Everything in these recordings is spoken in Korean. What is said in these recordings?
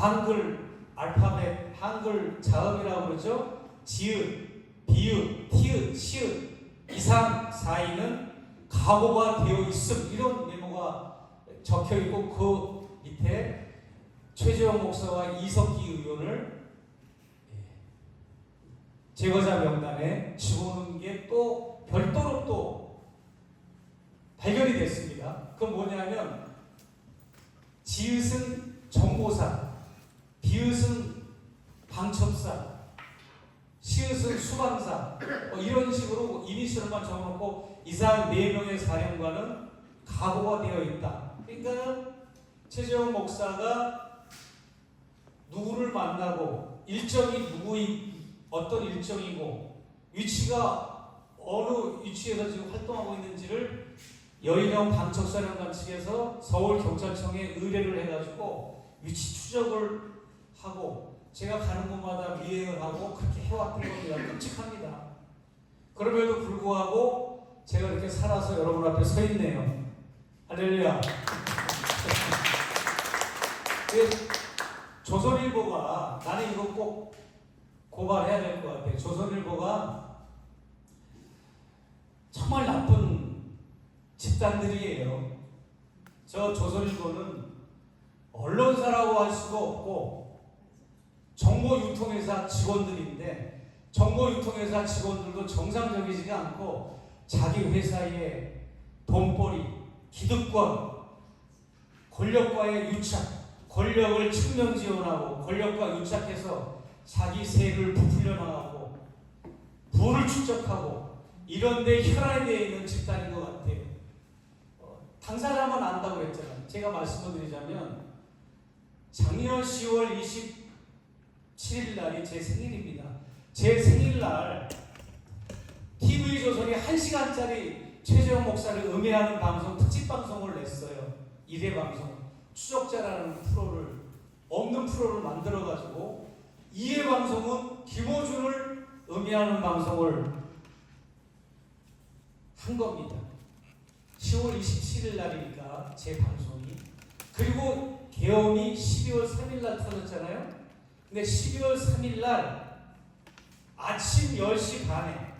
한글 알파벳, 한글 자음이라고 그러죠. 지읒, 비읒, 티읒, 시읒, 이상 사이는 각오가 되어 있음, 이런 메모가 적혀 있고, 그 밑에 최재형 목사와 이석기 의원을 제거자 명단에 집어넣은 게 또 별도로 또 발견이 됐습니다. 그건 뭐냐면 지읒은 정보사, 비읒은 방첩사, 시읒은 수방사, 이런 식으로 이니셜만 적어놓고 이상 4명의 사령관은 각오가 되어 있다. 그러니까 최재형 목사가 누구를 만나고 일정이 어떤 일정이고 위치가 어느 위치에서 지금 활동하고 있는지를 여인형 방첩사령관 측에서 서울경찰청에 의뢰를 해가지고 위치 추적을 하고 제가 가는 곳마다 미행을 하고 그렇게 해왔던 겁니다. 끔찍합니다. 그럼에도 불구하고 제가 이렇게 살아서 여러분 앞에 서 있네요. 할렐루야. 조선일보가, 나는 이거 꼭 고발해야 될 것 같아요. 조선일보가 정말 나쁜 집단들이에요. 저 조선일보는 언론사라고 할 수가 없고 정보유통회사 직원들인데, 정보유통회사 직원들도 정상적이지가 않고 자기 회사의 돈벌이, 기득권, 권력과의 유착, 권력을 측면 지원하고 권력과 유착해서 자기 세를 부풀려 나가고 부를 축적하고 이런 데 혈안이 되어 있는 집단인 것 같아요. 당사자만 안다고 그랬잖아요. 제가 말씀을 드리자면 작년 10월 27일 날이 제 생일입니다. 제 생일날 TV조선이 1시간짜리 최재형 목사를 음해하는 방송, 특집 방송을 냈어요. 1회 방송. 추적자라는 프로를, 없는 프로를 만들어가지고 2회 방송은 김어준을 음해하는 방송을 한 겁니다. 10월 27일 날이니까 제 방송이. 그리고 계엄이 12월 3일 날 터졌잖아요. 근데 12월 3일 날 아침 10시 반에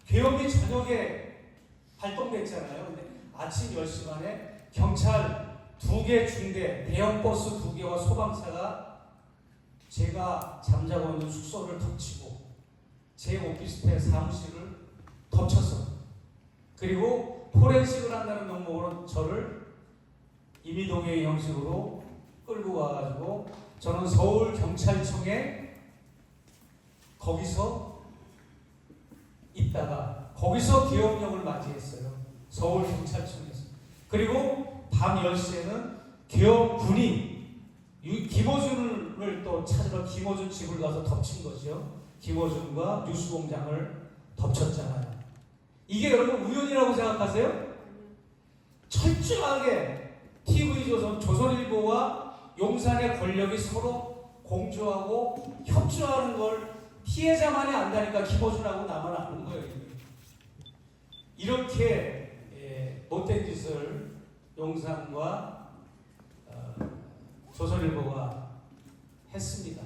계엄이 저녁에 발동됐잖아요. 근데 아침 10시 반에 경찰 2개 중대, 대형 버스 2개와 소방차가 제가 잠자고 있는 숙소를 덮치고 제 오피스텔 사무실을 덮쳐서, 그리고 포렌식을 한다는 명목으로 저를 임의동행 형식으로 끌고 가가지고 저는 서울경찰청에 거기서 있다가 거기서 계엄령을 맞이했어요. 서울경찰청에서. 그리고 밤 10시에는 계엄군이 김어준을 또 찾으러 김어준 집을 가서 덮친 거죠. 김어준과 뉴스공장을 덮쳤잖아요. 이게 여러분 우연이라고 생각하세요? 철저하게 TV조선, 조선일보와 용산의 권력이 서로 공조하고 협조하는 걸 피해자만이 안다니까 김어준하고 나만 아는 거예요. 이렇게 못된 짓을 용산과 조선일보가 했습니다.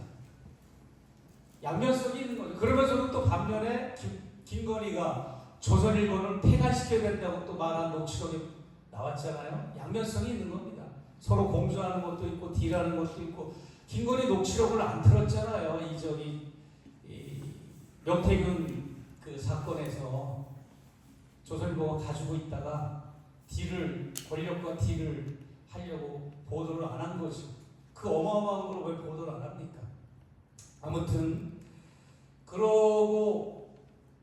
양면성이 있는 거죠. 그러면서도 또 반면에 김건희가 조선일보는 폐간시켜야 된다고 또 말한 녹취록이 나왔잖아요. 양면성이 있는 겁니다. 서로 공조하는 것도 있고 딜하는 것도 있고. 김건희 녹취록을 안 틀었잖아요. 명태균 그 사건에서 조선일보가 가지고 있다가 권력과 딜을 하려고 보도를 안 한 거죠. 그 어마어마한 걸 왜 보도를 안 합니까? 아무튼 그러고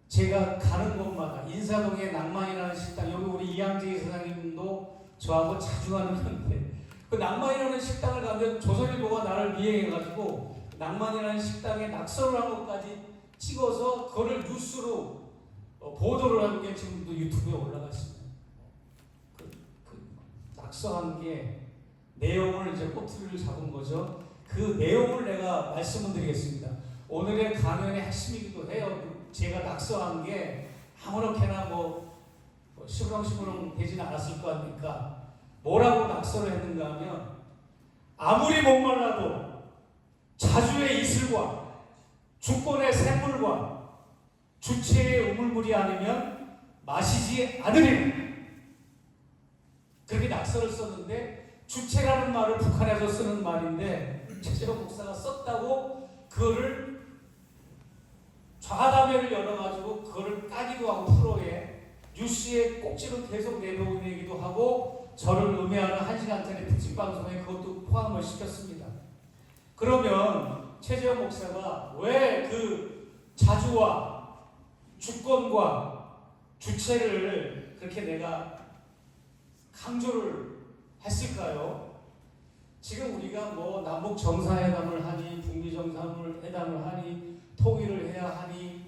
제가 가는 곳마다 인사동의 낭만이라는 식당, 여기 우리 이양재 사장님도 저하고 자주 가는 편인데 그 낭만이라는 식당을 가면 조선일보가 나를 미행해가지고 낭만이라는 식당에 낙서를 한 것까지 찍어서 그거를 뉴스로 보도를 하는 게 지금도 유튜브에 올라가 있습니다. 낙서한 게 내용을 이제 꼬투리를 잡은 거죠. 그 내용을 내가 말씀을 드리겠습니다. 오늘의 강연의 핵심이기도 해요. 제가 낙서한 게 아무렇게나 시무렁시무렁 되지는 않았을 거 아닙니까? 뭐라고 낙서를 했는가 하면 아무리 목말라도 자주의 이슬과 주권의 샘물과 주체의 우물물이 아니면 마시지 않으리라. 그렇게 낙서를 썼는데, 주체라는 말을 북한에서 쓰는 말인데 최재형 목사가 썼다고 그거를 좌담회를 열어가지고 그거를 까기도 하고 프로에 뉴스에 꼭지로 계속 내보내기도 하고 저를 음해하는 1시간짜리 특집 방송에 그것도 포함을 시켰습니다. 그러면 최재형 목사가 왜 그 자주와 주권과 주체를 그렇게 내가 강조를 했을까요? 지금 우리가 뭐 남북 정상회담을 하니 북미 정상회담을 하니 통일을 해야 하니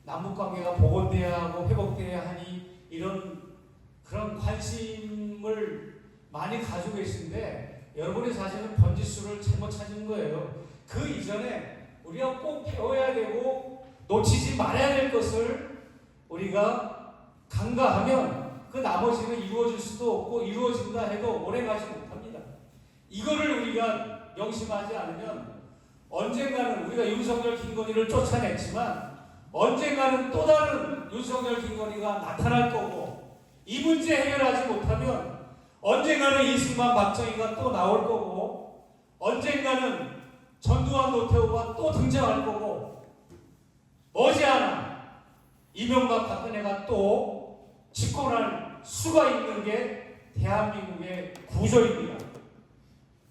남북 관계가 복원돼야 하고 회복돼야 하니 이런 그런 관심을 많이 가지고 계신데, 여러분이 사실은 번지수를 잘못 찾은 거예요. 그 이전에 우리가 꼭 배워야 되고 놓치지 말아야 될 것을 우리가 간과하면 그 나머지는 이루어질 수도 없고, 이루어진다 해도 오래가지 못합니다. 이거를 우리가 명심하지 않으면 언젠가는 우리가 윤석열 김건희를 쫓아냈지만 언젠가는 또 다른 윤석열 김건희가 나타날 거고, 이 문제 해결하지 못하면 언젠가는 이승만 박정희가 또 나올 거고, 언젠가는 전두환 노태우가 또 등장할 거고, 머지않아 이명박 박근혜가 또 집권할 수가 있는 게 대한민국의 구조입니다.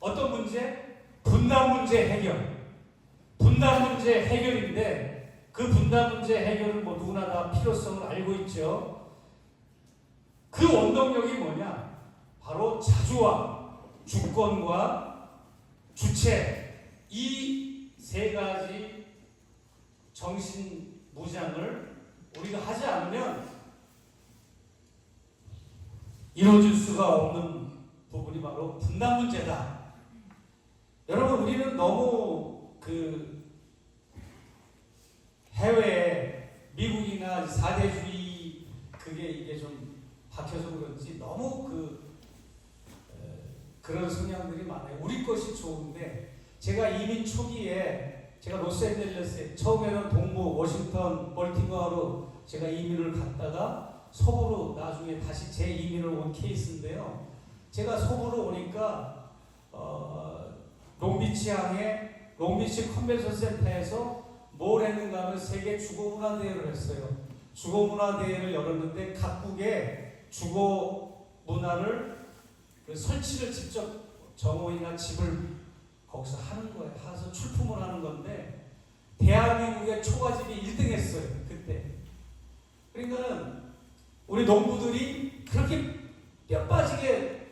어떤 문제? 분단 문제 해결. 분단 문제 해결인데, 그 분단 문제 해결은 뭐 누구나 다 필요성을 알고 있죠. 그 원동력이 뭐냐? 바로 자주와 주권과 주체, 이 세 가지 정신 무장을 우리가 하지 않으면 이루어질 수가 없는 부분이 바로 분단 문제다. 여러분, 우리는 너무 해외 미국이나 사대주의 그게 이게 좀 박혀서 그런지 너무 그런 성향들이 많아요. 우리 것이 좋은데, 제가 이민 초기에 제가 로스앤젤레스에 처음에는 동부 워싱턴 벌티모어로 제가 이민을 갔다가 서부로 나중에 다시 재이민을 온 케이스인데요. 제가 서부로 오니까 롱비치항에 롱비치 컨벤션 센터에서 뭘 했는가 하면 세계 주거문화대회를 했어요. 주거문화대회를 열었는데 각국의 주거문화를 설치를 직접 정원이나 집을 거기서 하는 거예요. 하서 출품을 하는 건데, 대한민국의 초가집이 1등 했어요, 그때. 그러니까는 우리 농부들이 그렇게 뼈 빠지게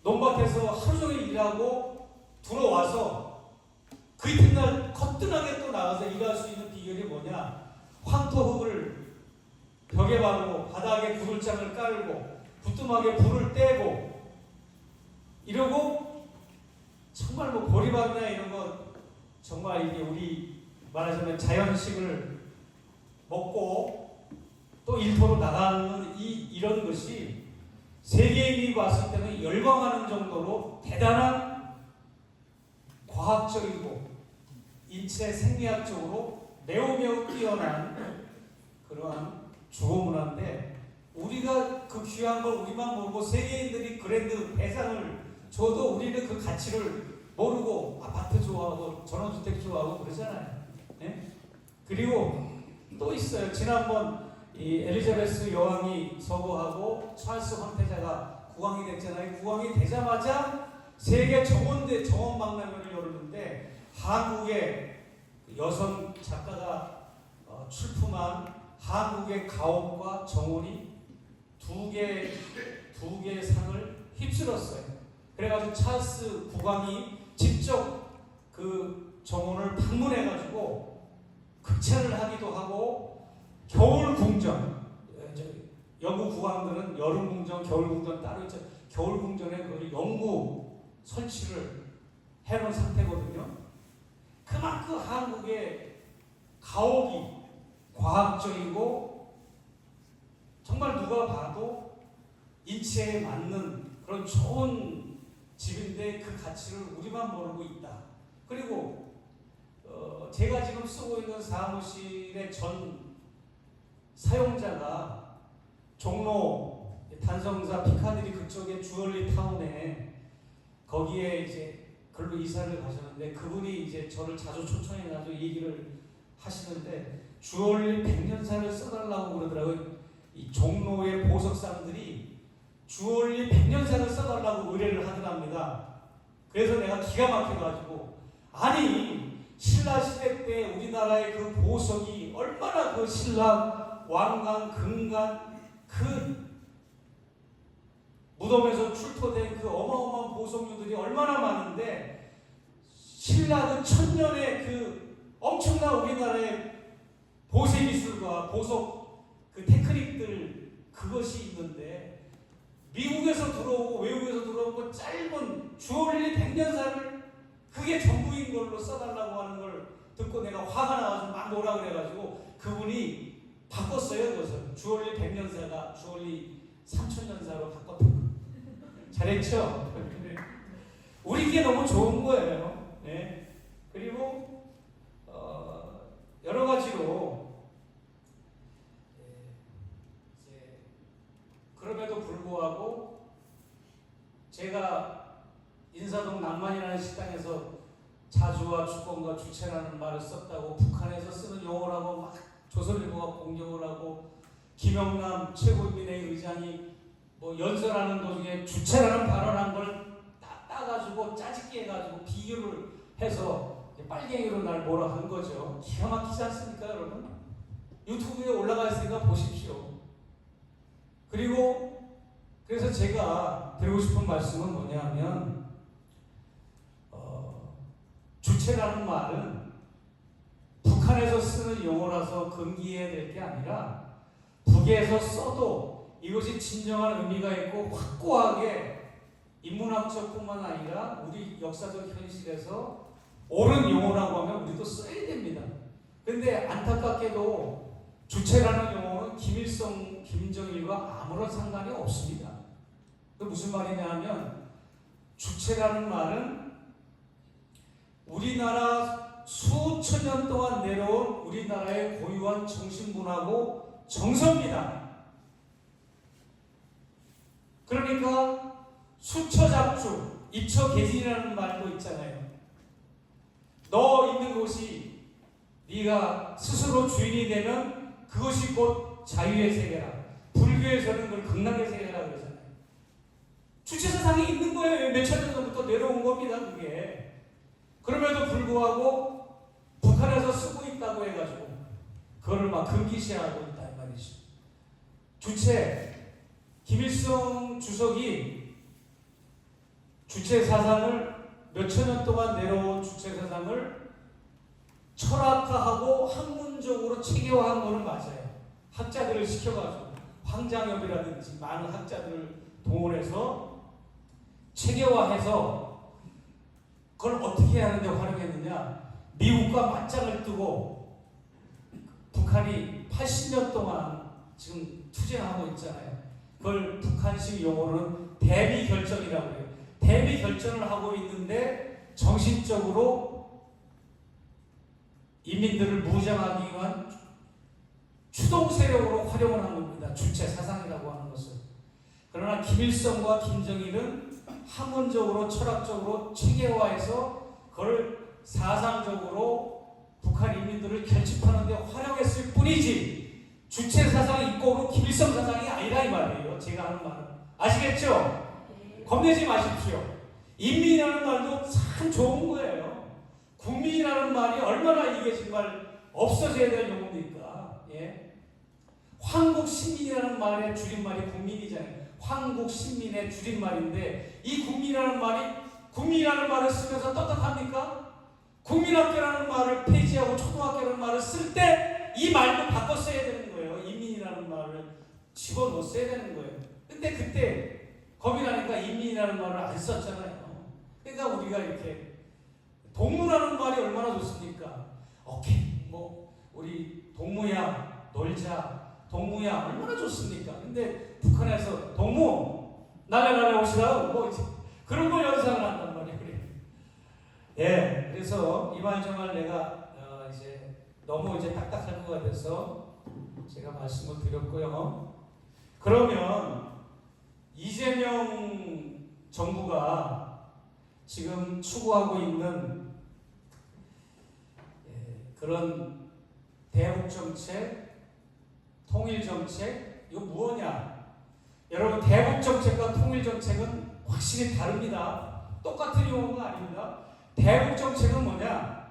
논밭에서 하루 종일 일하고 들어와서 그 이튿날 거뜬하게 또 나가서 일할 수 있는 비결이 뭐냐? 황토흙을 벽에 바르고 바닥에 구들장을 깔고 부뚜막에 불을 떼고 이러고, 정말 뭐 보리밥이나 이런 거 정말 이게 우리 말하자면 자연식을 먹고 또 일터로 나가는 이런 것이 세계인이 봤을 때는 열광하는 정도로 대단한 과학적이고 인체 생리학적으로 매우 뛰어난 그러한 주거문화인데, 우리가 그 귀한 걸 우리만 모르고 세계인들이 그랜드 배상을 줘도 우리는 그 가치를 모르고 아파트 좋아하고 전원주택 좋아하고 그러잖아요. 네? 그리고 또 있어요. 지난번 이 엘리자베스 여왕이 서거하고 찰스 황태자가 국왕이 됐잖아요. 국왕이 되자마자 세계 정원박람회를 열었는데, 한국의 여성 작가가 출품한 한국의 가옥과 정원이 두 개의 상을 휩쓸었어요. 그래가지고 찰스 국왕이 직접 그 정원을 방문해가지고 극찬을 하기도 하고, 겨울 궁전, 영국 국왕들은 여름 궁전, 겨울 궁전 따로 있죠. 겨울 궁전에 그걸 영구 설치를 해놓은 상태거든요. 그만큼 한국의 가옥이 과학적이고 정말 누가 봐도 인체에 맞는 그런 좋은 집인데 그 가치를 우리만 모르고 있다. 그리고 제가 지금 쓰고 있는 사무실의 전 사용자가 종로 단성사 피카디리 그쪽에 주얼리 타운에 거기에 이제 글로 이사를 가셨는데 그분이 이제 저를 자주 초청해가지고 얘기를 하시는데 주얼리 100년사를 써달라고 그러더라고요. 이 종로의 보석상들이 주얼리 100년사를 써달라고 의뢰를 하더랍니다. 그래서 내가 기가 막혀가지고 아니 신라 시대 때 우리나라의 그 보석이 얼마나 그 신라 왕관, 금관 그 무덤에서 출토된 그 어마어마한 보석류들이 얼마나 많은데 신라 그 천년의 그 엄청난 우리나라의 보세 기술과 보석 그 테크닉들 그것이 있는데 미국에서 들어오고 외국에서 들어오고 짧은 주얼리 100년사를 그게 전부인 걸로 써달라고 하는 걸 듣고 내가 화가 나가지고 막 뭐라 그래가지고 그분이 바꿨어요. 그것을 주얼리 100년사가 주얼리 3000년사로 바꿨던 거. 잘했죠? 우리에게 너무 좋은 거예요. 네. 그리고 여러 가지로 이제 그럼에도 불구하고 제가 인사동 낭만이라는 식당에서 자주와 주권과 주체라는 말을 썼다고 북한에서 쓰는 용어라고 막 조선일보가 공격을 하고 김영남 최고인민회의 의장이 뭐 연설하는 도중에 주체라는 발언한 걸 따가지고 짜집기 해가지고 비교를 해서 빨갱이로 날 뭐라 한 거죠. 기가 막히지 않습니까, 여러분? 유튜브에 올라가 있으니까 보십시오. 그리고 그래서 제가 드리고 싶은 말씀은 뭐냐면 주체라는 말은 북한에서 쓰는 용어라서 금기해야 될 게 아니라 북에서 써도 이것이 진정한 의미가 있고 확고하게 인문학적뿐만 아니라 우리 역사적 현실에서 옳은 용어라고 하면 우리도 써야 됩니다. 그런데 안타깝게도 주체라는 용어는 김일성, 김정일과 아무런 상관이 없습니다. 그 무슨 말이냐 하면 주체라는 말은 우리나라 수천 년 동안 내려온 우리나라의 고유한 정신문화고 정서입니다. 그러니까 수처잡주, 입처계진이라는 말도 있잖아요. 너 있는 곳이 네가 스스로 주인이 되면 그것이 곧 자유의 세계라. 불교에서는 그걸 극락의 세계라 그러잖아요. 주체사상이 있는 거예요. 몇천 년 전부터 내려온 겁니다. 그게. 그럼에도 불구하고 북한에서 쓰고 있다고 해가지고 그거를 막 금기시하고 있다 이 말이죠. 주체, 김일성 주석이 주체 사상을 몇천 년 동안 내려온 주체 사상을 철학화하고 학문적으로 체계화한 거는 맞아요. 학자들을 시켜가지고 황장엽이라든지 많은 학자들을 동원해서 체계화해서 그걸 어떻게 하는데 활용했느냐? 미국과 맞짱을 뜨고 북한이 80년 동안 지금 투쟁하고 있잖아요. 그걸 북한식 용어로는 대비결전이라고 해요. 대비결전을 하고 있는데 정신적으로 인민들을 무장하기 위한 추동 세력으로 활용을 한 겁니다. 주체 사상이라고 하는 것을. 그러나 김일성과 김정일은 학문적으로 철학적으로 체계화해서 그걸 사상적으로 북한 인민들을 결집하는 데 활용했을 뿐이지 주체 사상이 있고 김일성 사상이 아니라 이 말이에요. 제가 하는 말은. 아시겠죠? 겁내지 마십시오. 인민이라는 말도 참 좋은 거예요. 국민이라는 말이 얼마나 이게 정말 없어져야 될 용어입니까? 예? 황국신민이라는 말의 줄임말이 국민이잖아요. 황국신민의 줄임말인데 이 국민이라는 말을 쓰면서 떳떳합니까? 국민학교라는 말을 폐지하고 초등학교라는 말을 쓸 때 이 말도 바꿔 써야 되는 거예요. 인민이라는 말을 집어넣어 써야 되는 거예요. 근데 그때 겁이 나니까 인민이라는 말을 안 썼잖아요. 그러니까 우리가 이렇게 동무라는 말이 얼마나 좋습니까? 오케이, 뭐 우리 동무야 놀자, 동무야 얼마나 좋습니까? 근데 북한에서 동무 날래 오시라고 뭐 그런 걸 연상을 한단 말이에요. 예, 그래서 이 말 정말 내가 이제 너무 이제 딱딱할 것 같아서 제가 말씀을 드렸고요. 그러면 이재명 정부가 지금 추구하고 있는 그런 대북 정책, 통일 정책, 이거 뭐냐? 여러분, 대북 정책과 통일 정책은 확실히 다릅니다. 똑같은 용어가 아닙니다. 대북 정책은 뭐냐?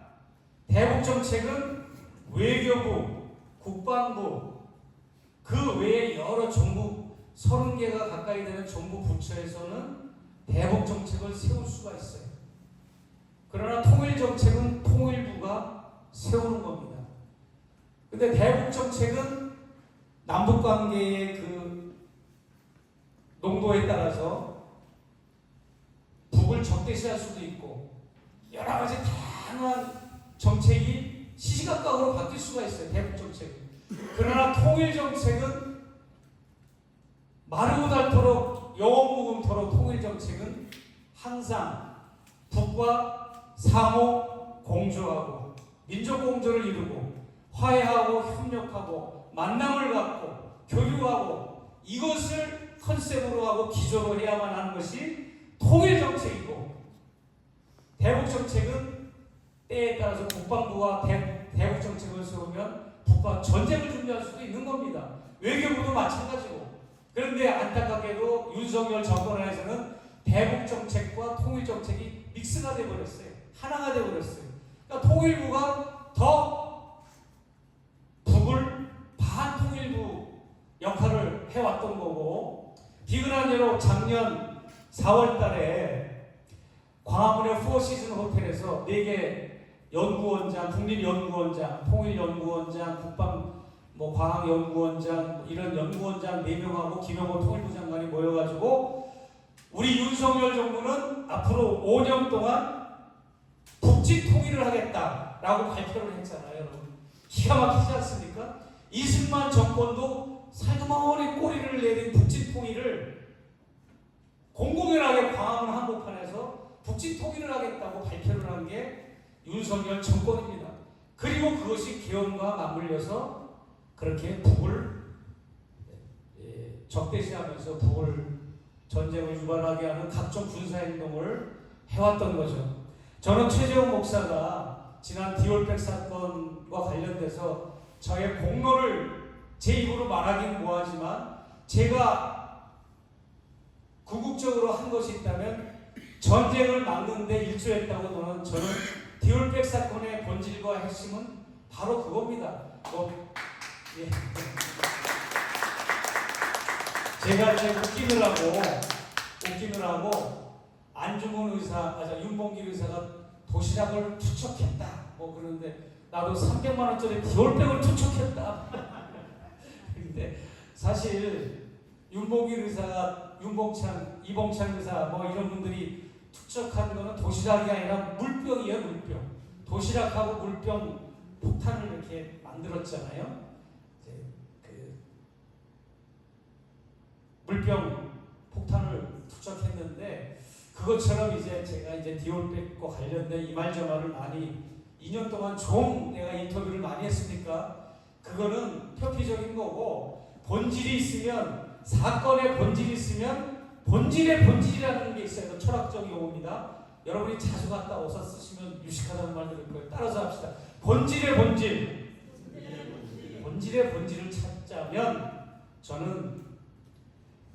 대북 정책은 외교부, 국방부, 그 외에 여러 정부 30개가 가까이 되는 정부 부처에서는 대북 정책을 세울 수가 있어요. 그러나 통일 정책은 통일부가 세우는 겁니다. 근데 대북 정책은 남북 관계의 그 농도에 따라서 북을 적대시할 수도 있고 여러 가지 다양한 정책이 시시각각으로 바뀔 수가 있어요. 대북 정책은. 그러나 통일 정책은 마르고 닳도록 영원무금토록 통일 정책은 항상 북과 상호 공조하고 민족 공조를 이루고 화해하고 협력하고 만남을 갖고 교류하고 이것을 컨셉으로 하고 기조로 해야만 하는 것이 통일 정책이고, 대북 정책은 때에 따라서 국방부가 대북 정책을 세우면 북과 전쟁을 준비할 수도 있는 겁니다. 외교부도 마찬가지고. 그런데 안타깝게도 윤석열 정권 안에서는 대북 정책과 통일 정책이 믹스가 되어버렸어요. 하나가 되어버렸어요. 그러니까 통일부가 더 북을 반통일부 역할을 해왔던 거고, 비근한 예로 작년 4월 달에 광화문의 포시즌 호텔에서 4개 연구원장, 국립연구원장, 통일연구원장, 국방 과학연구원장, 이런 연구원장 4명하고 김영호 통일부 장관이 모여가지고 우리 윤석열 정부는 앞으로 5년 동안 북짓 통일을 하겠다라고 발표를 했잖아요. 여러분, 기가 막히지 않습니까? 이승만 정권도 살그머니 꼬리를 내린 북짓 통일을 공공연하게 광화문 한복판에서 북짓 통일을 하겠다고 발표를 한 게 윤석열 정권입니다. 그리고 그것이 계엄과 맞물려서 그렇게 북을 적대시하면서 북을 전쟁을 유발하게 하는 각종 군사행동을 해왔던 거죠. 저는 최재형 목사가 지난 디올백 사건과 관련돼서 저의 공로를 제 입으로 말하긴 뭐하지만 제가 궁극적으로 한 것이 있다면 전쟁을 막는데 일조했다고 저는 디올백 사건의 본질과 핵심은 바로 그겁니다. 예. 제가 이제 웃기느라고 안중근 의사, 윤봉길 의사가 도시락을 투척했다 그러는데 나도 300만 원짜리 디올백을 투척했다. 근데 사실 윤봉길 의사가 이봉창 의사 이런 분들이 투척한 거는 도시락이 아니라 물병이에요. 물병. 도시락하고 물병 폭탄을 이렇게 만들었잖아요. 물병 폭탄을 투척했는데 그것처럼 제가 디올백과 관련된 이말저말을 많이 2년 동안 좀 내가 인터뷰를 많이 했으니까 그거는 표피적인 거고, 본질이 있으면, 사건의 본질이 있으면 본질의 본질이라는 게 있어요. 철학적 용어입니다. 여러분이 자주 갔다 오서 쓰시면 유식하다는 말 들을 거예요. 따라서 합시다. 본질의 본질. 본질의 본질을 찾자면 저는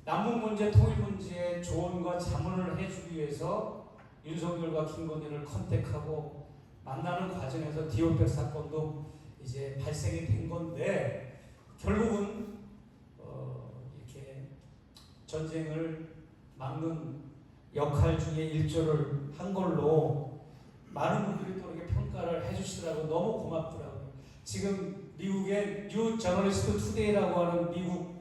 남북 문제, 통일 문제의 조언과 자문을 해주기 위해서 윤석열과 김건희를 컨택하고 만나는 과정에서 디올백 사건도 이제 발생이 된 건데, 결국은 이렇게 전쟁을 막는 역할 중에 일조를 한 걸로 많은 분들이 또 이렇게 평가를 해주시더라고요. 너무 고맙더라고요. 지금 미국의 뉴 저널리스트 투데이라고 하는 미국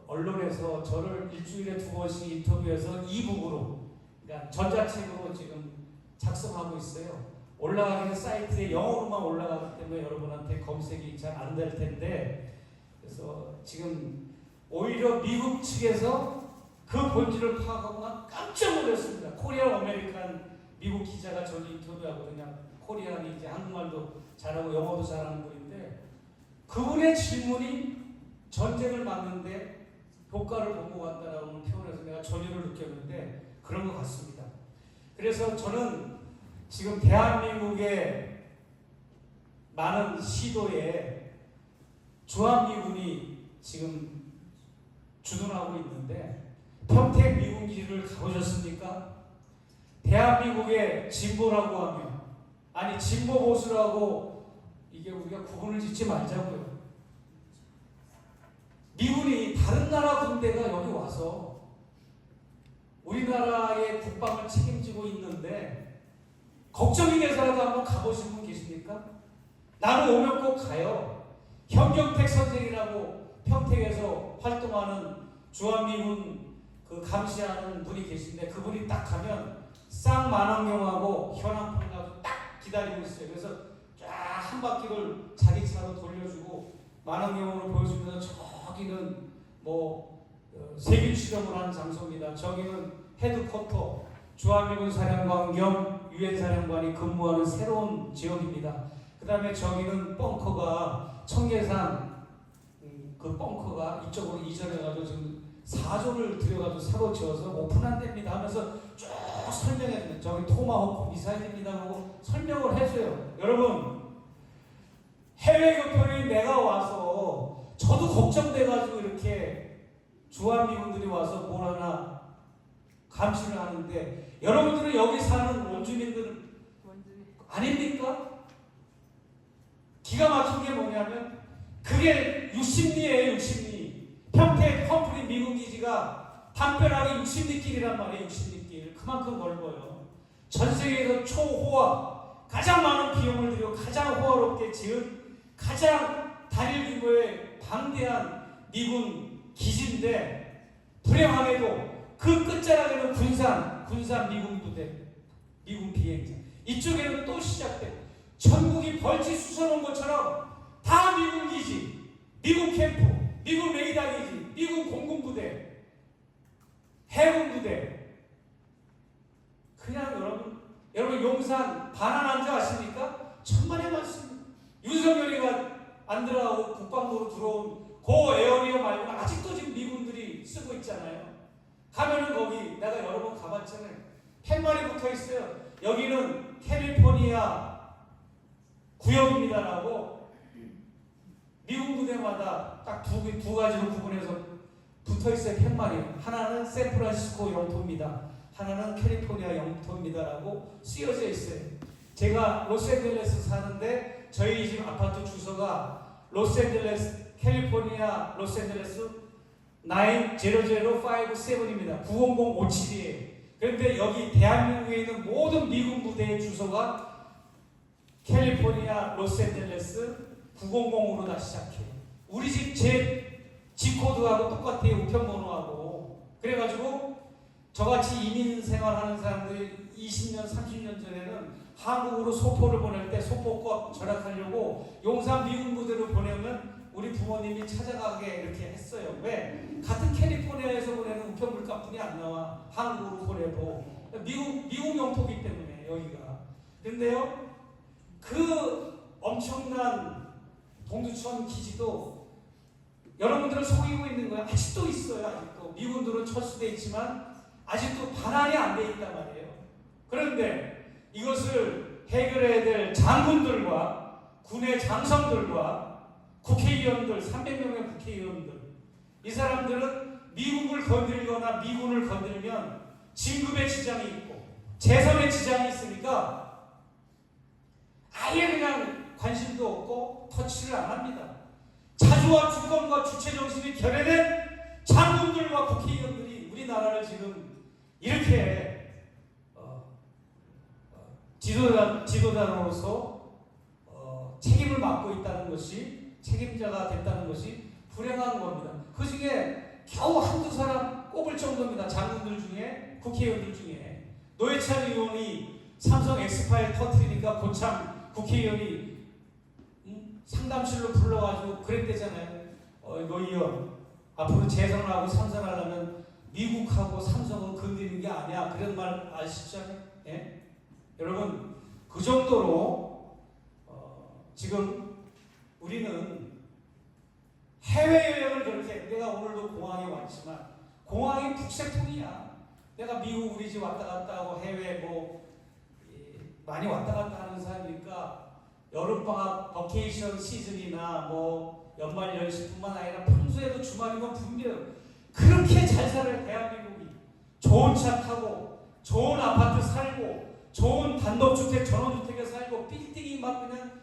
언론에서 저를 일주일에 2번씩 인터뷰해서 이북으로, 그러니까 전자책으로 지금 작성하고 있어요. 올라가는 사이트에 영어로만 올라가기 때문에 여러분한테 검색이 잘 안 될 텐데, 그래서 지금 오히려 미국 측에서 그 본질을 파악하고 난 깜짝 놀랐습니다. 코리안 아메리칸 미국 기자가 저를 인터뷰하거든요. 코리안이 이제 한국말도 잘하고 영어도 잘하는 분인데 그분의 질문이 전쟁을 막는데 효과를 보고 간다라는 표현에서 내가 전율을 느꼈는데 그런 것 같습니다. 그래서 저는 지금 대한민국의 많은 시도에 주한미군이 지금 주둔하고 있는데 평택 미군기지를 가보셨습니까? 대한민국의 진보라고 하면 아니 진보 보수라고 이게 우리가 구분을 짓지 말자고요. 미군이 다른 나라 군대가 여기 와서 우리나라의 국방을 책임지고 있는데 걱정이 돼서라도 한번 가보신 분 계십니까? 나는 오면 꼭 가요. 현경택 선생이라고 평택에서 활동하는 주한미군 그 감시하는 분이 계신데 그분이 딱 가면 쌍만원경하고 현황판하고 딱 기다리고 있어요. 그래서 쫙 한 바퀴를 자기 차로 돌려주고 만원경으로 보여주면서 저기는 뭐 세균 실험을 하는 장소입니다. 저기는 헤드쿼터 주한미군 사령관 겸 유엔 사령관이 근무하는 새로운 지역입니다. 그 다음에 저기는 벙커가 청계산 그 벙커가 이쪽으로 이전해가지고 지금 4조를 들여가지고 새로 지어서 오픈한답니다 하면서 쭉 설명해주면 저기 토마호크 미사일입니다 하고 설명을 해줘요. 여러분 해외 교편이 내가 와서 저도 걱정돼가지고 이렇게 주한미군들이 와서 뭘 하나 감시를 하는데 여러분들은 여기 사는 원주민들은 아닙니까? 기가 막힌 게 뭐냐면 그게 60리예요. 60리. 평택 험프리 미군기지가 담벼락이 60리길이란 말이에요. 60리길. 그만큼 넓어요. 전 세계에서 초호화 가장 많은 비용을 들여 가장 호화롭게 지은 가장 단일 규모의 방대한 미군 기지인데 불행하게도 그 끝자락에는 군산 미군 부대, 미군 비행자. 이쪽에는 또 시작돼. 전국이 벌집 쑤셔놓은 것처럼 다 미군 기지, 미군 캠프, 미군 레이더 기지, 미군 공군부대, 해군 부대. 그냥 여러분 용산 반환한 줄 아십니까? 천만의 말씀. 윤석열이가 안 들어가고 국방부로 들어온 고 에어리어 말고는 아직도 지금 미군들이 쓰고 있잖아요. 가면은 거기 내가 여러 번 가봤잖아요. 팻말이 붙어 있어요. 여기는 캘리포니아 구역입니다라고 미군 부대마다 딱 두 가지로 구분해서 붙어 있어요. 팻말이. 하나는 샌프란시스코 영토입니다. 하나는 캘리포니아 영토입니다라고 쓰여져 있어요. 제가 로스앤젤레스 사는데 저희 집 아파트 주소가 로스앤젤레스 캘리포니아 로스앤젤레스 90057입니다. 90057이에요. 그런데 여기 대한민국에 있는 모든 미군 부대의 주소가 캘리포니아 로스앤젤레스 900으로 다 시작해요. 우리 집 제 집코드하고 똑같아요. 우편번호하고. 그래가지고 저같이 이민 생활하는 사람들이 20년 30년 전에는 한국으로 소포를 보낼 때 소포과 절약하려고 용산 미군 부대로 보내면 우리 부모님이 찾아가게 이렇게 했어요. 왜? 같은 캘리포니아에서 보내는 우편 물가뿐이 안 나와. 한국으로 보내도 미국 영토기 때문에 여기가. 근데요 그 엄청난 동두천 기지도 여러분들을 속이고 있는 거예요. 아직도 있어요. 아직도 미군들은 철수돼 있지만 아직도 반환이 안 돼 있단 말이에요. 그런데 이것을 해결해야 될 장군들과 군의 장성들과 국회의원들, 300명의 국회의원들, 이 사람들은 미국을 건드리거나 미군을 건드리면 진급의 지장이 있고 재선의 지장이 있으니까 아예 그냥 관심도 없고 터치를 안 합니다. 자주와 주권과 주체정신이 결여된 장군들과 국회의원들이 우리나라를 지금 이렇게 지도자로서 책임을 맡고 있다는 것이, 책임자가 됐다는 것이 불행한 겁니다. 그 중에 겨우 한두 사람 꼽을 정도입니다. 장군들 중에, 국회의원들 중에. 노회찬 의원이 삼성 엑스파일 터뜨리니까 고참 국회의원이 상담실로 불러가지고 그랬대잖아요. 노 의원, 앞으로 재선하고 삼선하려면 미국하고 삼성은 건드리는 게 아니야. 그런 말 아시죠? 예? 여러분 그 정도로 지금 우리는 해외여행을 그렇게 내가 오늘도 공항에 왔지만 공항이 북새통이야. 내가 미국 우리 집 왔다 갔다 하고 해외 많이 왔다 갔다 하는 사람이니까 여름방학 버케이션 시즌이나 연말 연시뿐만 아니라 평소에도 주말이면 분명 그렇게 잘 살아요. 대한민국이 좋은 차 타고 좋은 아파트 살고 좋은 단독주택 전원주택에 살고 빌딩이 막 그냥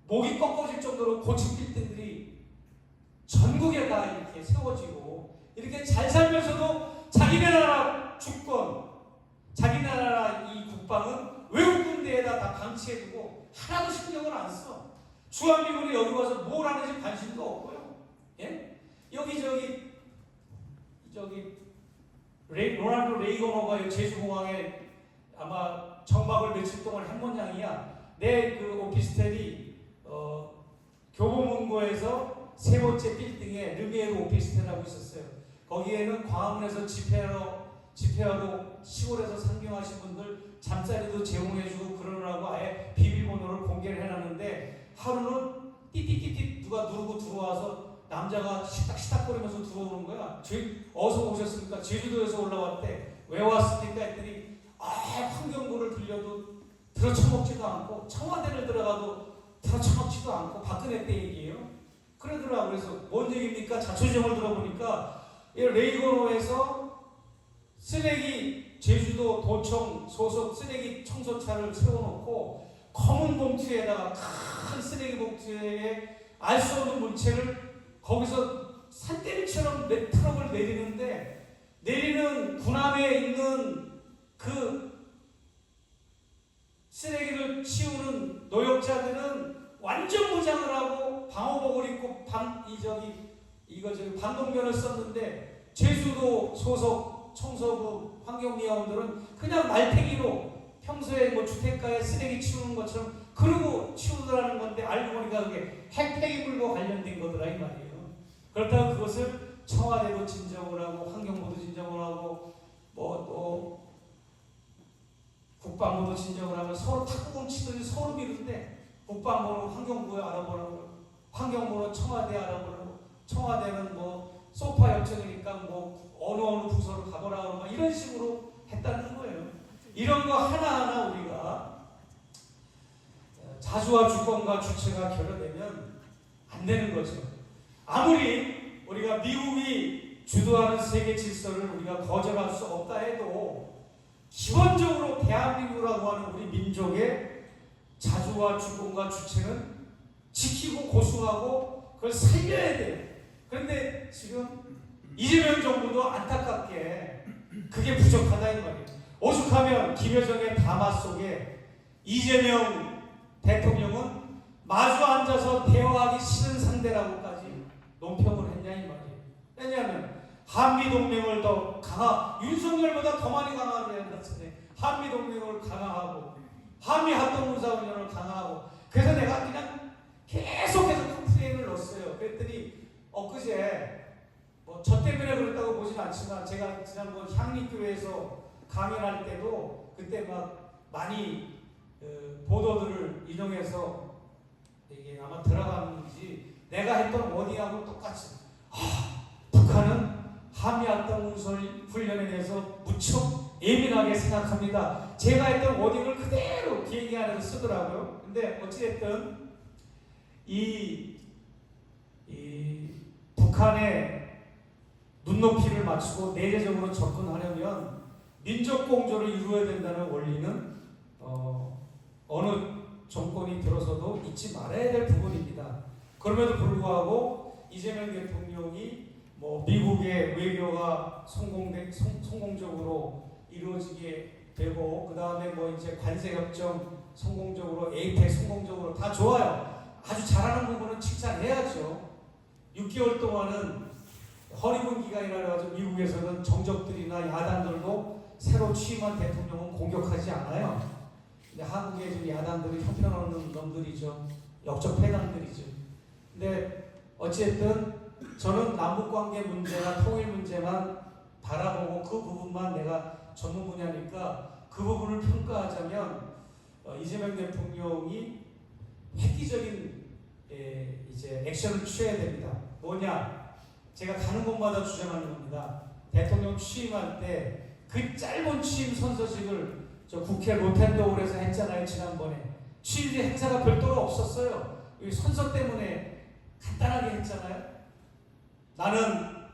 목이 꺾어질 정도로 고층 빌딩들이 전국에 다 이렇게 세워지고 이렇게 잘 살면서도 자기네 나라 주권 자기 나라 이 국방은 외국 군대에다 다 방치해두고 하나도 신경을 안 써. 주한미군이 여기 와서 뭘 하는지 관심도 없고요. 예? 여기 로널드 레이건호가 제주공항에 아마 정박을 며칠 동안 한 모양이야. 내 그 오피스텔이 교보문고에서 세 번째 빌딩에 르미에르 오피스텔이라고 있었어요. 거기에는 광화문에서 집회하러 시골에서 상경하신 분들 잠자리도 제공해주고 그러느라고 아예 비밀번호를 공개를 해놨는데 하루는 띠띠띠띠 누가 누르고 들어와서 남자가 시닥시닥거리면서 들어오는 거야. 어디서 오셨습니까? 제주도에서 올라왔대. 왜 왔습니까? 했더니 환경부를 들려도 들어쳐먹지도 않고 청와대를 들어가도 들어쳐먹지도 않고 박근혜 때 얘기예요. 그러더라고요. 그래서 뭔 얘기입니까? 자초지종을 들어보니까 레이건호에서 쓰레기 제주도 도청 소속 쓰레기 청소차를 세워놓고 검은 봉투에다가 큰 쓰레기 봉투에 알 수 없는 물체를 거기서 산더미처럼 트럭을 내리는데 내리는 군함에 있는 그 쓰레기를 치우는 노역자들은 완전 무장을 하고 방호복을 입고 방독면을 썼는데 제주도 소속 청소부 환경미화원들은 그냥 말태기로 평소에 주택가에 쓰레기 치우는 것처럼 그러고 치우더라는 건데 알고 보니까 그게 핵폐기물과 관련된 거더라 이 말이에요. 그렇다고 그것을 청와대도 진정을 하고 환경부도 진정을 하고 또 국방부도 진정을 하면 서로 탁구공 치더니 서로 미루는데 국방부는 환경부에 알아보라고 환경부는 청와대에 알아보라고 청와대는 소파 협정이니까 어느 부서로 가보라고 이런 식으로 했다는 거예요. 이런 거 하나하나 우리가 자주와 주권과 주체가 결여되면 안 되는 거죠. 아무리 우리가 미국이 주도하는 세계 질서를 우리가 거절할 수 없다 해도 기본적으로 대한민국이라고 하는 우리 민족의 자주와 주권과 주체는 지키고 고수하고 그걸 살려야 돼요. 그런데 지금 이재명 정부도 안타깝게 그게 부족하다 이 말이에요. 오죽하면 김여정의 담화 속에 이재명 대통령은 마주 앉아서 대화하기 싫은 상대라고까지 논평을 했냐 이 말이에요. 왜냐하면 한미동맹을 더 윤석열보다 더 많이 강화를 해야 한다잖아요. 한미동맹을 강화하고 한미합동군사훈련을 강화하고 그래서 내가 그냥 계속해서 컴플레인을 넣었어요. 그랬더니 엊그제 저 때문에 그랬다고 보진 않지만 제가 지난번 향리교회에서 강연할 때도 그때 많이 보도들을 인용해서 이게 아마 들어갔는지 내가 했던 워딩하고 똑같이 북한은 한미합동훈련에 대해서 무척 예민하게 생각합니다. 제가 했던 워딩을 그대로 비행기 안에서 쓰더라고요. 근데 어찌됐든 이 북한의 눈높이를 맞추고 내재적으로 접근하려면 민족공조를 이루어야 된다는 원리는 어느 정권이 들어서도 잊지 말아야 될 부분입니다. 그럼에도 불구하고 이재명 대통령이 미국의 외교가 성공적으로 이루어지게 되고 그 다음에 이제 관세협정 성공적으로 에이펙 성공적으로 다 좋아요. 아주 잘하는 부분은 칭찬해야죠. 6개월 동안은 허리문 기간이라 해가지고 미국에서는 정적들이나 야당들도 새로 취임한 대통령은 공격하지 않아요. 근데 한국의 지금 야당들이 형편없는 놈들이죠. 역적 패당들이죠. 근데 어쨌든 저는 남북관계 문제나 통일 문제만 바라보고 그 부분만 내가 전문 분야니까 그 부분을 평가하자면 이재명 대통령이 획기적인 이제 액션을 취해야 됩니다. 뭐냐? 제가 가는 곳마다 주장하는 겁니다. 대통령 취임할 때 그 짧은 취임 선서식을 저 국회 로텐더홀에서 했잖아요. 지난번에 취임식 행사가 별도로 없었어요. 이 선서 때문에 간단하게 했잖아요. 나는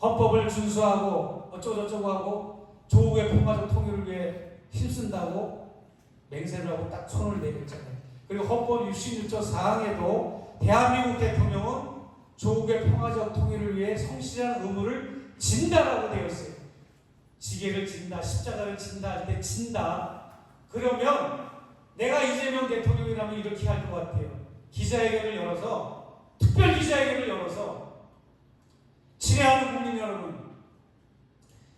헌법을 준수하고 어쩌고저쩌고 하고 조국의 평화적 통일을 위해 힘쓴다고 맹세를 하고 딱 손을 내렸잖아요. 그리고 헌법 66조 4항에도 대한민국 대통령은 조국의 평화적 통일을 위해 성실한 의무를 진다라고 되어 있어요. 지게를 진다, 십자가를 진다 할 때 진다. 그러면 내가 이재명 대통령이라면 이렇게 할 것 같아요. 기자회견을 열어서, 특별 기자회견을 열어서 친애하는 국민 여러분,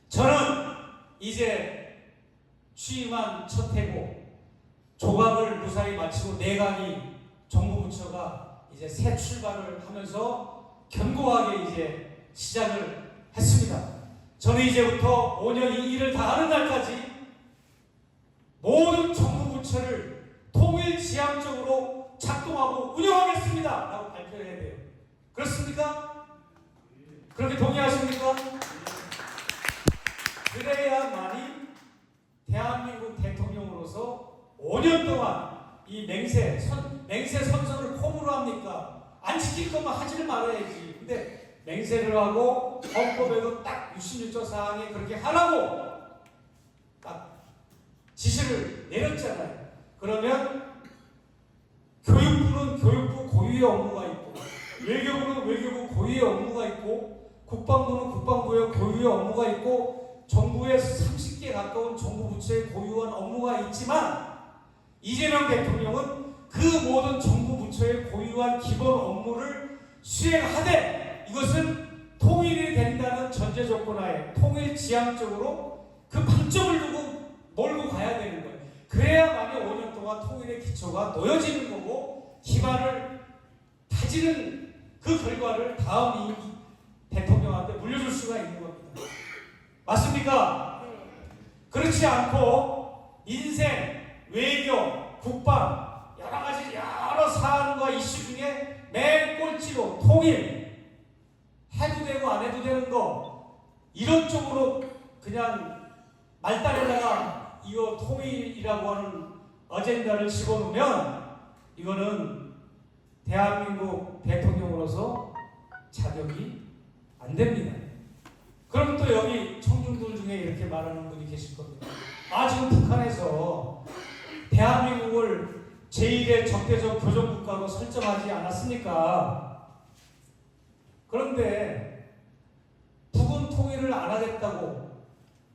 저는 이제 취임한 첫 해고 조각을 무사히 마치고 내각이 정부 부처가 이제 새 출발을 하면서 견고하게 이제 시작을 했습니다. 저는 이제부터 5년 이 일을 다 하는 날까지 모든 정부 부처를 통일지향적으로 작동하고 운영하겠습니다 라고 발표해야 돼요. 그렇습니까? 그렇게 동의하십니까? 그래야만이 대한민국 대통령으로서 5년 동안 이 맹세 선서를 폼으로 합니까? 안 지킬 거면 하지를 말아야지. 근데 맹세를 하고 헌법에도 딱 66조 사항에 그렇게 하라고 딱 지시를 내렸잖아요. 그러면 교육부는 교육부 고유의 업무가 있고, 외교부는 외교부 고유의 업무가 있고, 국방부는 국방부의 고유의 업무가 있고, 정부의 30개 가까운 정부 부처의 고유한 업무가 있지만 이재명 대통령은 그 모든 정부 부처의 고유한 기본 업무를 수행하되 이것은 통일이 된다는 전제 조건하에 통일지향적으로 그 방점을 두고 몰고 가야 되는 거예요. 그래야만이 5년 동안 통일의 기초가 놓여지는 거고 기반을 다지는 그 결과를 다음 이 대통령한테 물려줄 수가 있는 겁니다. 맞습니까? 그렇지 않고 인생, 외교, 국방 여러 가지 여러 사안과 이슈 중에 맨 꼴찌로 통일 해도 되고 안 해도 되는 거 이런 쪽으로 그냥 말단에다가 이거 통일이라고 하는 어젠다를 집어넣으면 이거는 대한민국 대통령으로서 자격이 안 됩니다. 그럼 또 여기 청중들 중에 이렇게 말하는 분이 계실 겁니다. 지금 북한에서 대한민국을 제1의 적대적 교전국가로 설정하지 않았습니까? 그런데 북은 통일을 안 하겠다고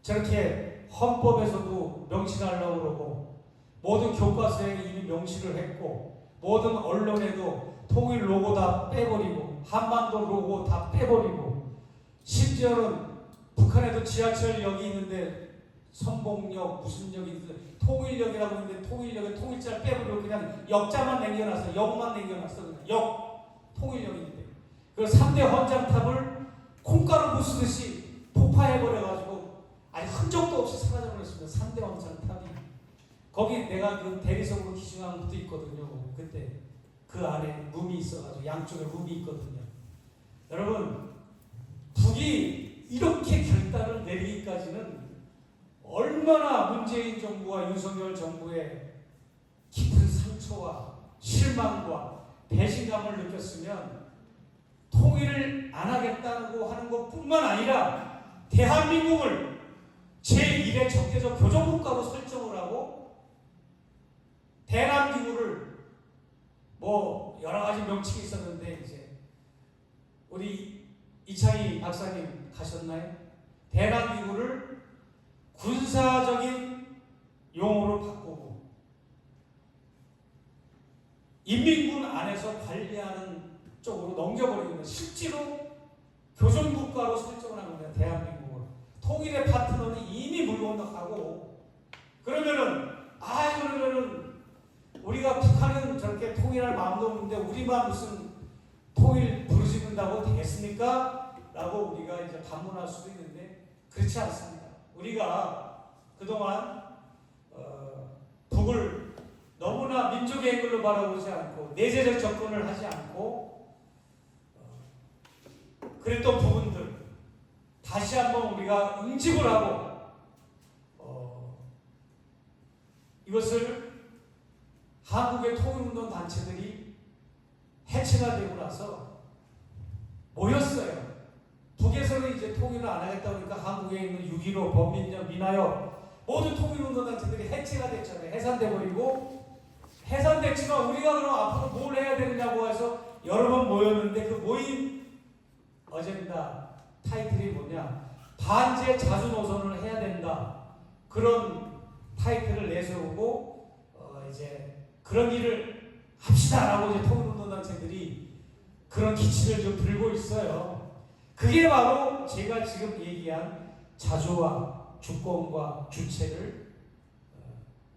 저렇게 헌법에서도 명시하려고 그러고 모든 교과서에 이미 명시를 했고 모든 언론에도 통일 로고 다 빼버리고 한반도 로고 다 빼버리고 심지어는 북한에도 지하철역이 있는데 선봉역 무슨 역이 있는데 통일역이라고 있는데 통일역에 통일자를 빼버리고 그냥 역자만 남겨놨어. 역만 남겨놨어. 그냥 역 통일역인데 그 3대 헌장탑을 콩가루 부수듯이 폭파해버려가지고 아니 흔적도 없이 사라져버렸습니다. 3대 헌장탑이. 거기 내가 그 대리석으로 기증한 것도 있거든요. 그때 그 안에 룸이 있어가지고 양쪽에 룸이 있거든요. 여러분 북이 이렇게 결단을 내리기까지는 얼마나 문재인 정부와 윤석열 정부의 깊은 상처와 실망과 배신감을 느꼈으면 통일을 안 하겠다고 하는 것뿐만 아니라 대한민국을 제1의 적대적 교전국가로 설정을 하고 대남기구를 뭐 여러 가지 명칭이 있었는데 이제 우리 이창희 박사님 가셨나요? 대남기구를 군사적인 용어로 바꾸고 인민군 안에서 관리하는 쪽으로 넘겨버리는 거예요. 실제로 교전국가로 설정을 한 겁니다. 대한민국을. 통일의 파트너는 이미 물 건너가고 그러면은 우리가 북한은 저렇게 통일할 마음도 없는데 우리만 무슨 통일 부르짖는 무너진다고 되겠습니까? 라고 우리가 이제 반문할 수도 있는데 그렇지 않습니다. 우리가 그동안 북을 너무나 민족의 앵글로 바라보지 않고 내재적 접근을 하지 않고 그랬던 부분들 다시 한번 우리가 응집을 하고 이것을 한국의 통일운동 단체들이 해체가 되고 나서 모였어요. 북에서는 이제 통일을 안 하겠다 그러니까 한국에 있는 6.15 범민련 민화협 모든 통일운동 단체들이 해체가 됐잖아요. 해산돼 버리고 해산됐지만 우리가 그럼 앞으로 뭘 해야 되느냐고 해서 여러 번 모였는데 그 모인 어젠다 타이틀이 뭐냐? 반제 자주 노선을 해야 된다. 그런 타이틀을 내세우고 이제 그런 일을 합시다라고 이제 통일운동 단체들이 그런 기치를 좀 들고 있어요. 그게 바로 제가 지금 얘기한 자주와 주권과 주체를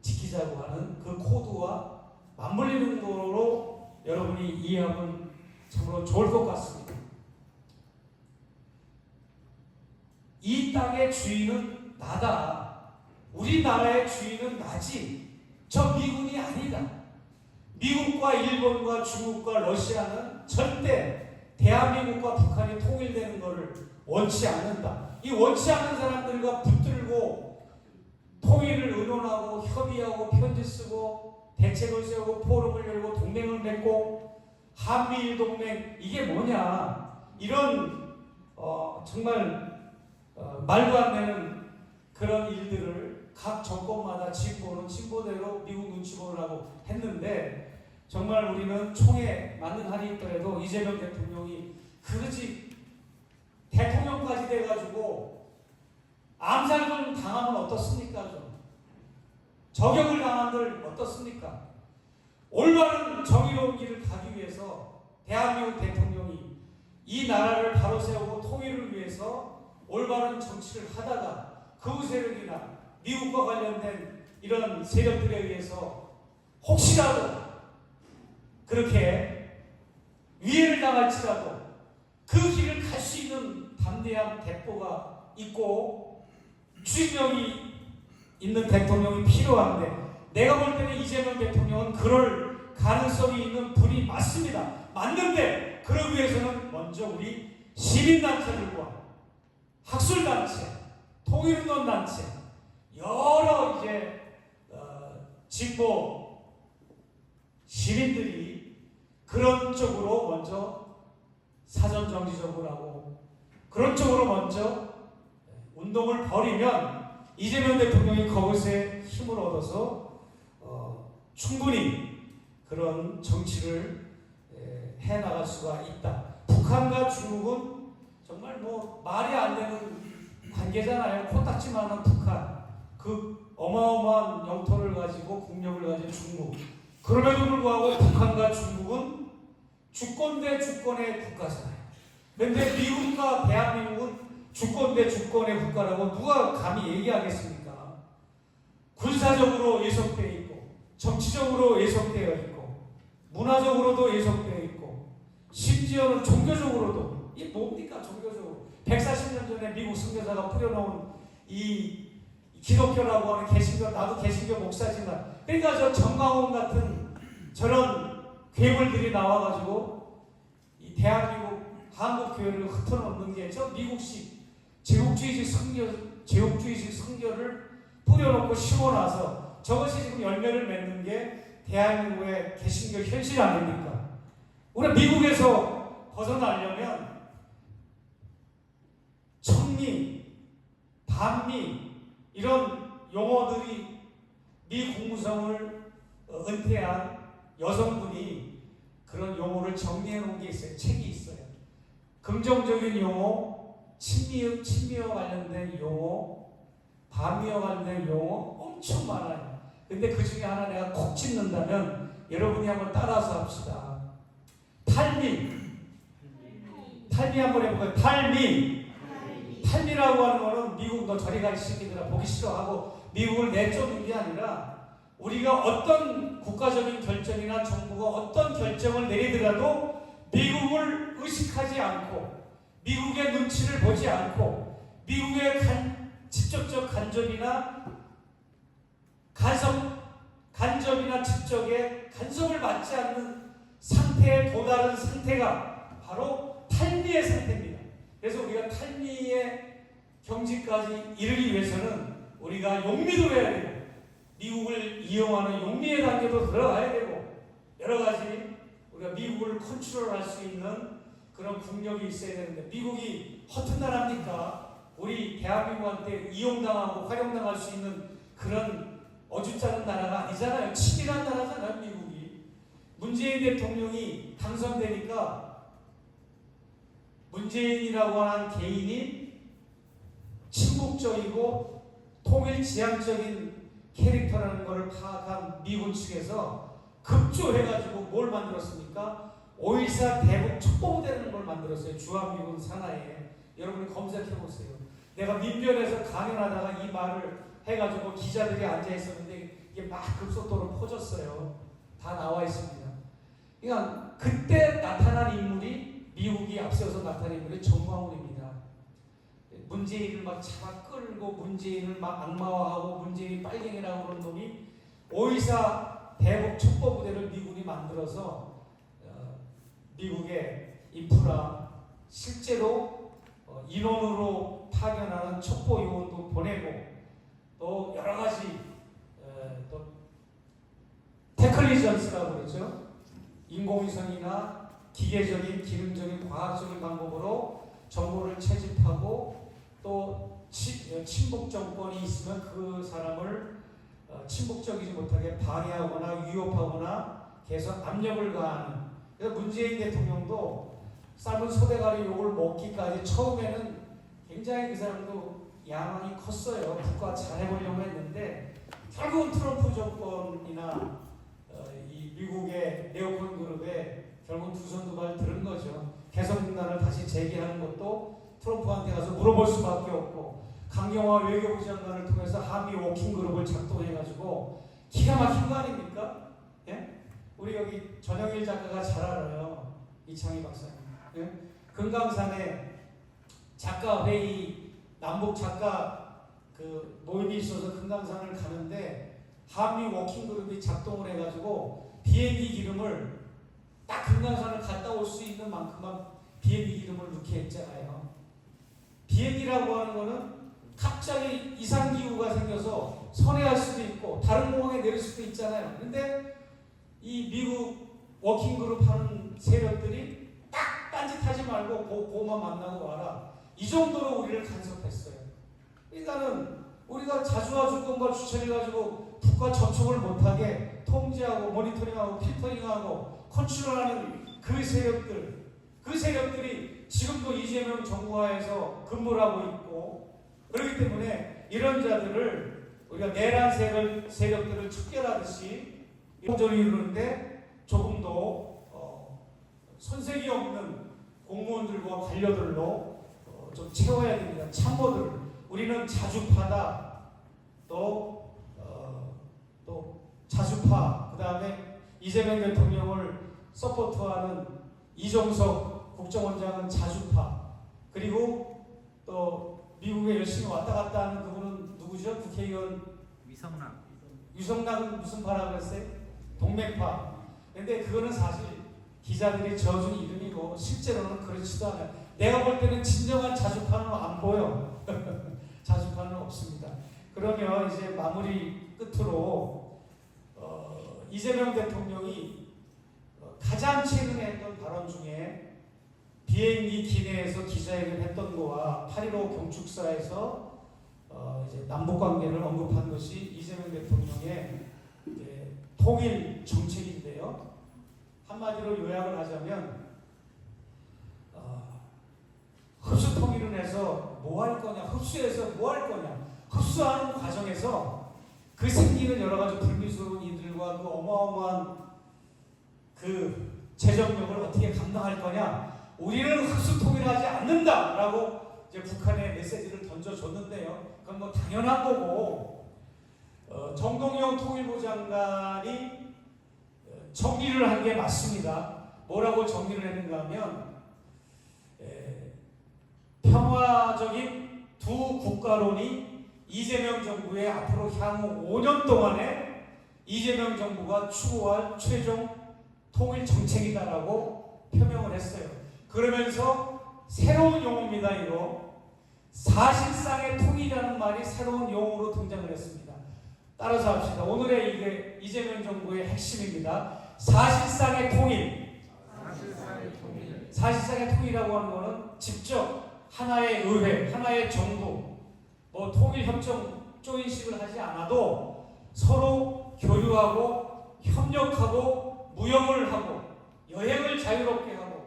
지키자고 하는 그 코드와 맞물리는 거로 여러분이 이해하면 참으로 좋을 것 같습니다. 이 땅의 주인은 나다. 우리나라의 주인은 나지. 저 미군이 아니다. 미국과 일본과 중국과 러시아는 절대 대한민국과 북한이 통일되는 것을 원치 않는다. 이 원치 않는 사람들과 붙들고 통일을 의논하고 협의하고 편지 쓰고 대책을 세우고 포럼을 열고 동맹을 맺고 한미일 동맹 이게 뭐냐. 이런 정말 말도 안 되는 그런 일들을 각 정권마다 진보는 진보대로 미국 눈치 보느라고 했는데 정말 우리는 총에 맞는 한이 있더라도 이재명 대통령이 그러지 대통령까지 돼가지고 암살을 당하면 어떻습니까? 좀 저격을 당한들 어떻습니까? 올바른 정의로운 길을 가기 위해서 대한민국 대통령이 이 나라를 바로 세우고 통일을 위해서 올바른 정치를 하다가 그 세력이나 미국과 관련된 이런 세력들에 의해서 혹시라도 그렇게 위해를 당할지라도 그 길을 갈 수 있는 담대한 대포가 있고 추진력이 있는 대통령이 필요한데 내가 볼 때는 이재명 대통령은 그럴 가능성이 있는 분이 맞습니다. 맞는데 그러기 위해서는 먼저 우리 시민단체들과 학술단체, 통일운동단체 여러 이제 진보 시민들이 그런 쪽으로 먼저 사전정지적으로 하고 그런 쪽으로 먼저 운동을 벌이면 이재명 대통령이 그것에 힘을 얻어서 충분히 그런 정치를 해나갈 수가 있다. 북한과 중국은 정말 뭐 말이 안 되는 관계잖아요. 코딱지만한 북한, 그 어마어마한 영토를 가지고 국력을 가진 중국. 그럼에도 불구하고 북한과 중국은 주권 대 주권의 국가잖아요. 그런데 미국과 대한민국은 주권 대 주권의 국가라고 누가 감히 얘기하겠습니까? 군사적으로 예속되어 있고 정치적으로 예속되어 있고 문화적으로도 예속되어 있고 심지어는 종교적으로도 이게 뭡니까? 종교적으로 140년 전에 미국 선교사가 뿌려놓은 이 기독교라고 하는 개신교, 나도 개신교 목사지만 그러니까 저 정광훈 같은 저런 괴물들이 나와가지고 이 대한민국 한국 교회를 흩어놓는 게 저 미국식 제국주의식 선교를 뿌려놓고 심어놔서 저것이 지금 열매를 맺는 게 대한민국의 개신교 현실 아닙니까? 우리 미국에서 벗어나려면 천미, 반미 이런 용어들이 미 국무성을 은퇴한 여성분이 그런 용어를 정리해 놓은 게 있어요. 책이 있어요. 긍정적인 용어, 친미와 관련된 용어, 반미와 관련된 용어 엄청 많아요. 근데 그 중에 하나 내가 콕 짚는다면 여러분이 한번 따라서 합시다. 탈미 한번 해볼까요? 탈미라고 하는 거는 미국 너 저리 가 이 새끼들아 보기 싫어하고 미국을 내쫓는 게 아니라 우리가 어떤 국가적인 결정이나 정부가 어떤 결정을 내리더라도 미국을 의식하지 않고 미국의 눈치를 보지 않고 미국의 직접적 간접이나 직접의 간섭을 받지 않는 상태에 도달한 상태가 바로 탈미의 상태입니다. 그래서 우리가 탈미의 경지까지 이르기 위해서는 우리가 용미도 해야 되고 미국을 이용하는 용미의 단계도 들어가야 되고 여러 가지 우리가 미국을 컨트롤할 수 있는 그런 국력이 있어야 되는데 미국이 허튼 나라입니까? 우리 대한민국한테 이용당하고 활용당할 수 있는 그런 어줍잖은 나라가 아니잖아요. 치밀한 나라잖아요. 미국이. 문재인 대통령이 당선되니까 문재인이라고 하는 개인이 친북적이고 통일지향적인 캐릭터라는 것을 파악한 미군 측에서 급조해가지고 뭘 만들었습니까? 5.14 대북 촉보부대라는 걸 만들었어요. 주한미군 산하에. 여러분이 검색해보세요. 내가 민변에서 강연하다가 이 말을 해가지고 기자들이 앉아있었는데 이게 막 급속도로 퍼졌어요. 다 나와 있습니다. 그러니까 그때 나타난 인물이 미국이 앞세워서 나타난 인물이 정광훈입니다. 문재인을 막 잡아 끌고 문재인을 막 악마화하고 문재인이 빨갱이라고 그런 놈이 5.14 대북 촉보부대를 미군이 만들어서 미국의 인프라 실제로 인원으로 파견하는 촉보 요원도 보내고 또 여러 가지 또 테클리전스라고 그러죠. 인공위성이나 기계적인 기능적인 과학적인 방법으로 정보를 채집하고 또 친북 정권이 있으면 그 사람을 친북적이지 못하게 방해하거나 위협하거나 계속 압력을 가하는. 그래서 문재인 대통령도 삶은 소대가리 욕을 먹기까지 처음에는 굉장히 그 사람도 야망이 컸어요. 국가 잘해보려고 했는데 결국은 트럼프 정권이나 이 미국의 네오콘 그룹에 결국 두 손 두 발 들은 거죠. 개성공단을 다시 재개하는 것도 트럼프한테 가서 물어볼 수밖에 없고 강경화 외교부 장관을 통해서 한미 워킹 그룹을 작동해가지고 기가 막힌 거 아닙니까? 예? 우리 여기 전영일 작가가 잘 알아요. 이창희 박사님. 예? 금강산에 작가 회의 남북 작가 그 모임이 있어서 금강산을 가는데 한미 워킹 그룹이 작동을 해가지고 비행기 기름을 딱 금강산을 갔다 올 수 있는 만큼만 비행기 기름을 넣게 했잖아요. 비행기라고 하는 거는 갑자기 이상기후가 생겨서 선회할 수도 있고 다른 공항에 내릴 수도 있잖아요. 근데 이 미국 워킹그룹 하는 세력들이 딱 딴짓하지 말고 고만 만나고 와라. 이 정도로 우리를 간섭했어요. 그러니까는 우리가 자주와주건 걸 추천해가지고 북과 접촉을 못하게 통제하고 모니터링하고 필터링하고 컨트롤하는 그 세력들이 지금도 이재명 정부하에서 근무를 하고 있고 그렇기 때문에 이런 자들을 우리가 내란 세력들을 척결하듯이 공정을 이루는데 조금 더 손색이 없는 공무원들과 관료들로 좀 채워야 됩니다. 참모들 우리는 자주파다 또 자주파 그 다음에 이재명 대통령을 서포트하는 이종석 국정원장은 자주파 그리고 또 미국에 열심히 왔다 갔다 하는 그분은 누구죠? 국회의원 유성락은 무슨 파라고 했어요? 동맹파. 근데 그거는 사실 기자들이 지어준 이름이고 실제로는 그렇지도 않아요. 내가 볼 때는 진정한 자주파는 안 보여. 자주파는 없습니다. 그러면 이제 마무리 끝으로 이재명 대통령이 가장 최근에 했던 발언 중에 비행기 기내에서 기자회견 했던 거와 8.15 경축사에서 이제 남북관계를 언급한 것이 이재명 대통령의 통일 정책인데요. 한마디로 요약을 하자면 흡수 통일을 해서 뭐 할 거냐, 흡수해서 뭐 할 거냐, 흡수하는 과정에서 그 생기는 여러 가지 불미스러운 이들과 그 어마어마한 그 재정력을 어떻게 감당할 거냐, 우리는 흡수 통일하지 않는다라고 이제 북한에 메시지를 던져줬는데요. 그건 뭐 당연한 거고 정동영 통일부 장관이 정리를 한 게 맞습니다. 뭐라고 정리를 했는가 하면 평화적인 두 국가론이 이재명 정부의 앞으로 향후 5년 동안에 이재명 정부가 추구할 최종 통일 정책이다라고 표명을 했어요. 그러면서 새로운 용어입니다. 이거 사실상의 통일이라는 말이 새로운 용어로 등장을 했습니다. 따라서 합시다. 오늘의 이게 이재명 정부의 핵심입니다. 사실상의 통일. 사실상의 통일이라고 하는 것은 직접 하나의 의회, 하나의 정부, 뭐 통일협정 조인식을 하지 않아도 서로 교류하고 협력하고 무역을 하고 여행을 자유롭게 하고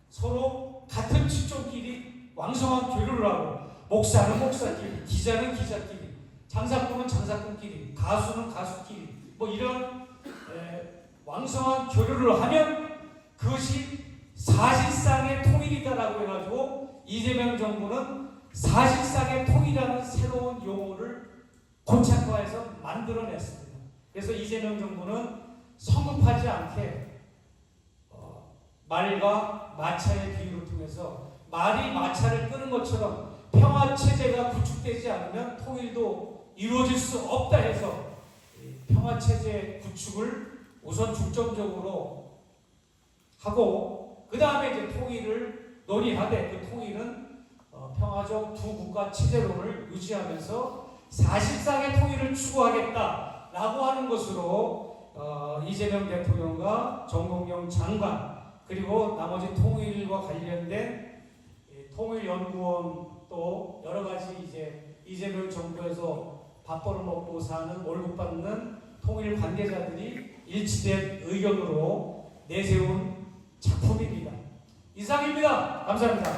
서로 같은 직종끼리 왕성한 교류를 하고 목사는 목사끼리, 기자는 기자끼리, 장사꾼은 장사꾼끼리, 가수는 가수끼리 뭐 이런 왕성한 교류를 하면 그것이 사실상의 통일이다라고 해가지고 이재명 정부는 사실상의 통일이라는 새로운 용어를 고착화해서 만들어냈습니다. 그래서 이재명 정부는 성급하지 않게 말과 마차의 비유를 통해서 말이 마차를 끄는 것처럼 평화체제가 구축되지 않으면 통일도 이루어질 수 없다 해서 평화체제 구축을 우선 중점적으로 하고 그 다음에 이제 통일을 논의하되 그 통일은 평화적 두 국가 체제론을 유지하면서 사실상의 통일을 추구하겠다라고 하는 것으로 이재명 대통령과 정동영 장관 그리고 나머지 통일과 관련된 통일연구원 또 여러 가지 이제 이재명 정부에서 밥벌어 먹고 사는 월급 받는 통일 관계자들이 일치된 의견으로 내세운 작품입니다. 이상입니다. 감사합니다.